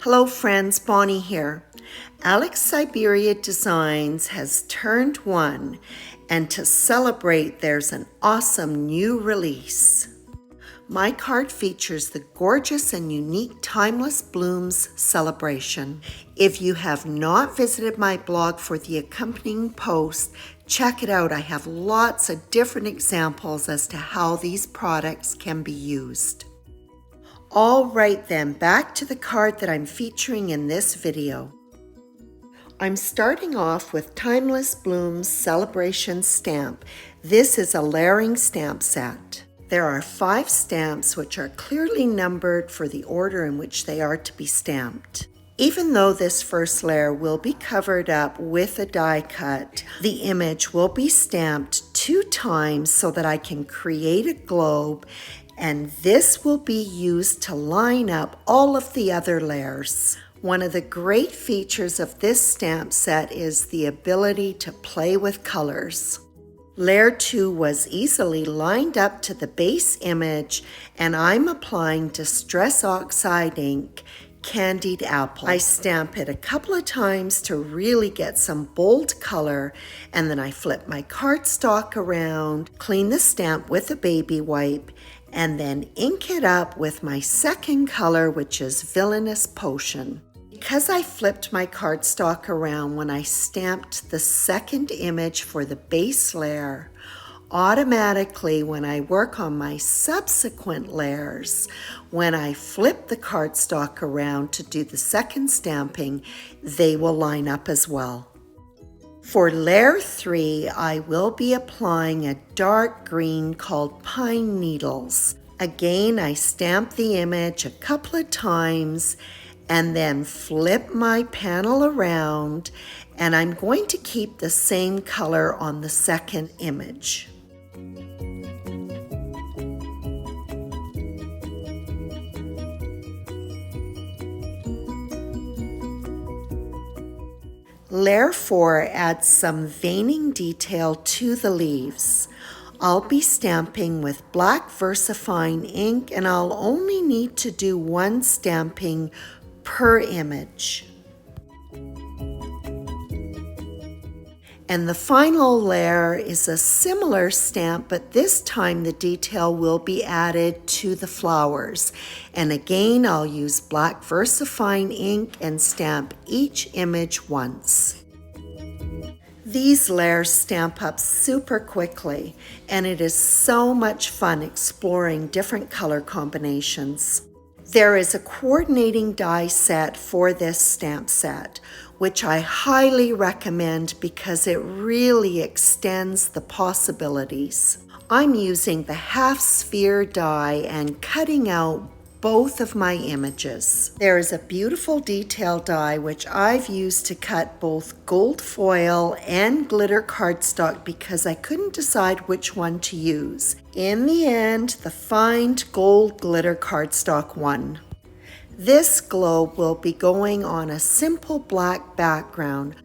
Hello friends, Bonnie here. Alex Syberia Designs has turned 1, and to celebrate there's an awesome new release. My card features the gorgeous and unique Timeless Blooms celebration. If you have not visited my blog for the accompanying post, check it out. I have lots of different examples as to how these products can be used. All right then, back to the card that I'm featuring in this video. I'm starting off with Timeless Blooms Celebration Stamp. This is a layering stamp set. There are 5 stamps which are clearly numbered for the order in which they are to be stamped. Even though this first layer will be covered up with a die cut, the image will be stamped 2 times so that I can create a globe, and this will be used to line up all of the other layers. One of the great features of this stamp set is the ability to play with colors. Layer 2 was easily lined up to the base image, and I'm applying Distress Oxide ink, Candied Apple. I stamp it a couple of times to really get some bold color, and then I flip my cardstock around, clean the stamp with a baby wipe, and then ink it up with my second color, which is Villainous Potion. Because I flipped my cardstock around when I stamped the second image for the base layer, automatically when I work on my subsequent layers, when I flip the cardstock around to do the second stamping, they will line up as well. For layer 3, I will be applying a dark green called Pine Needles. Again, I stamp the image a couple of times and then flip my panel around, and I'm going to keep the same color on the second image. Layer 4 adds some veining detail to the leaves. I'll be stamping with black VersaFine ink, and I'll only need to do 1 stamping per image. And the final layer is a similar stamp, but this time the detail will be added to the flowers. And again, I'll use black VersaFine ink and stamp each image once. These layers stamp up super quickly, and it is so much fun exploring different color combinations. There is a coordinating die set for this stamp set, which I highly recommend because it really extends the possibilities. I'm using the half sphere die and cutting out both of my images. There is a beautiful detail die which I've used to cut both gold foil and glitter cardstock because I couldn't decide which one to use. In the end, the Find Gold Glitter cardstock won. This globe will be going on a simple black background.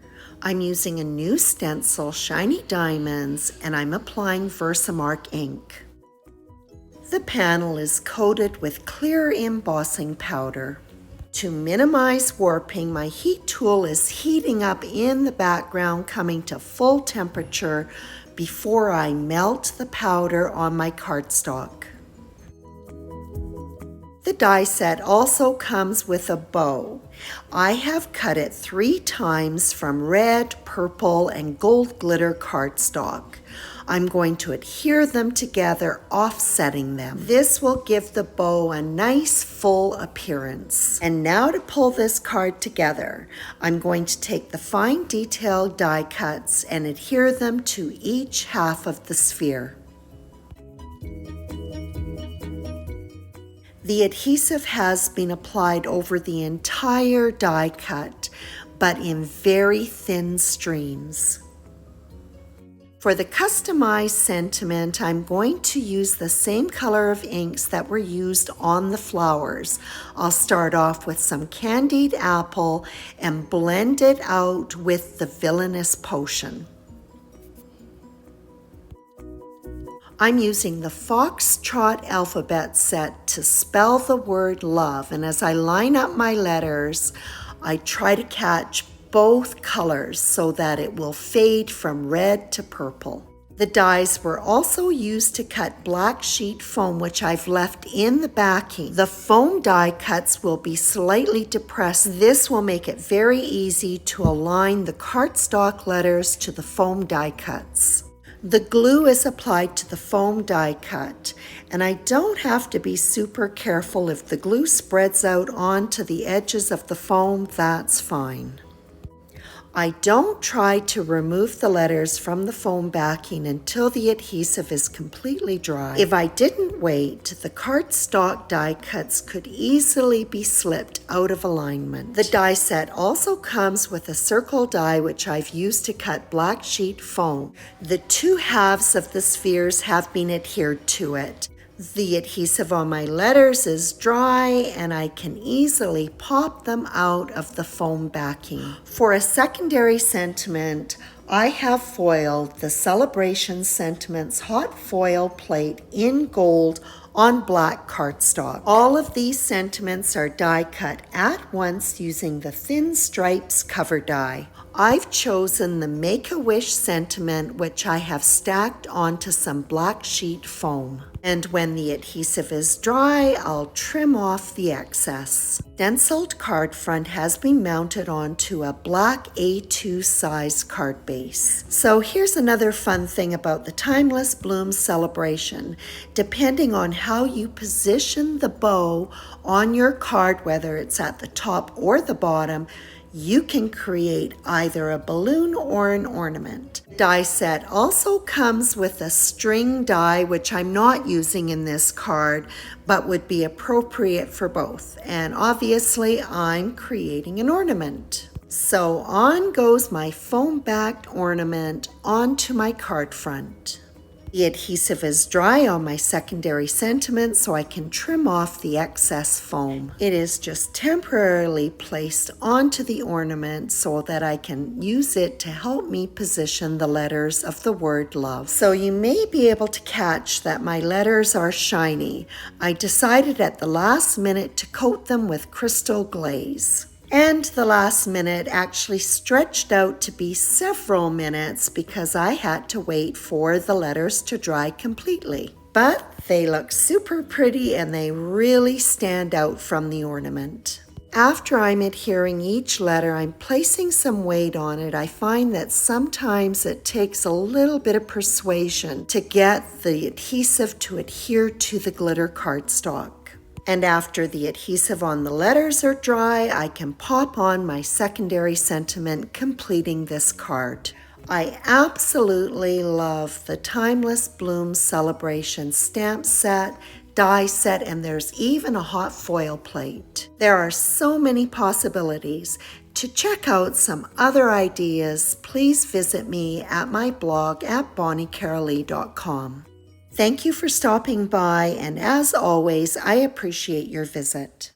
I'm using a new stencil, Shiny Diamonds, and I'm applying Versamark ink. The panel is coated with clear embossing powder. To minimize warping, my heat tool is heating up in the background, coming to full temperature before I melt the powder on my cardstock. The die set also comes with a bow. I have cut it 3 times from red, purple, and gold glitter cardstock. I'm going to adhere them together, offsetting them. This will give the bow a nice full appearance. And now to pull this card together, I'm going to take the fine detail die cuts and adhere them to each half of the sphere. The adhesive has been applied over the entire die cut, but in very thin streams. For the customized sentiment, I'm going to use the same color of inks that were used on the flowers. I'll start off with some Candied Apple and blend it out with the Villainous Potion. I'm using the Foxtrot alphabet set to spell the word love, and as I line up my letters, I try to catch both colors so that it will fade from red to purple. The dies were also used to cut black sheet foam, which I've left in the backing. The foam die cuts will be slightly depressed. This will make it very easy to align the cardstock letters to the foam die cuts. The glue is applied to the foam die cut, and I don't have to be super careful. If the glue spreads out onto the edges of the foam, that's fine. I don't try to remove the letters from the foam backing until the adhesive is completely dry. If I didn't wait, the cardstock die cuts could easily be slipped out of alignment. The die set also comes with a circle die, which I've used to cut black sheet foam. The two halves of the spheres have been adhered to it. The adhesive on my letters is dry, and I can easily pop them out of the foam backing. For a secondary sentiment, I have foiled the Celebration Sentiments hot foil plate in gold on black cardstock. All of these sentiments are die cut at once using the Thin Stripes cover die. I've chosen the Make-A-Wish sentiment, which I have stacked onto some black sheet foam. And when the adhesive is dry, I'll trim off the excess. Stenciled card front has been mounted onto a black A2 size card base. So here's another fun thing about the Timeless Blooms celebration. Depending on how you position the bow on your card, whether it's at the top or the bottom, you can create either a balloon or an ornament. Die set also comes with a string die, which I'm not using in this card, but would be appropriate for both. And obviously, I'm creating an ornament. So on goes my foam-backed ornament onto my card front. The adhesive is dry on my secondary sentiment, so I can trim off the excess foam. It is just temporarily placed onto the ornament so that I can use it to help me position the letters of the word love. So you may be able to catch that my letters are shiny. I decided at the last minute to coat them with crystal glaze. And the last minute actually stretched out to be several minutes because I had to wait for the letters to dry completely. But they look super pretty and they really stand out from the ornament. After I'm adhering each letter, I'm placing some weight on it. I find that sometimes it takes a little bit of persuasion to get the adhesive to adhere to the glitter cardstock. And after the adhesive on the letters are dry, I can pop on my secondary sentiment, completing this card. I absolutely love the Timeless Blooms Celebration stamp set, die set, and there's even a hot foil plate. There are so many possibilities. To check out some other ideas, please visit me at my blog at bonniecarolee.com. Thank you for stopping by, and as always, I appreciate your visit.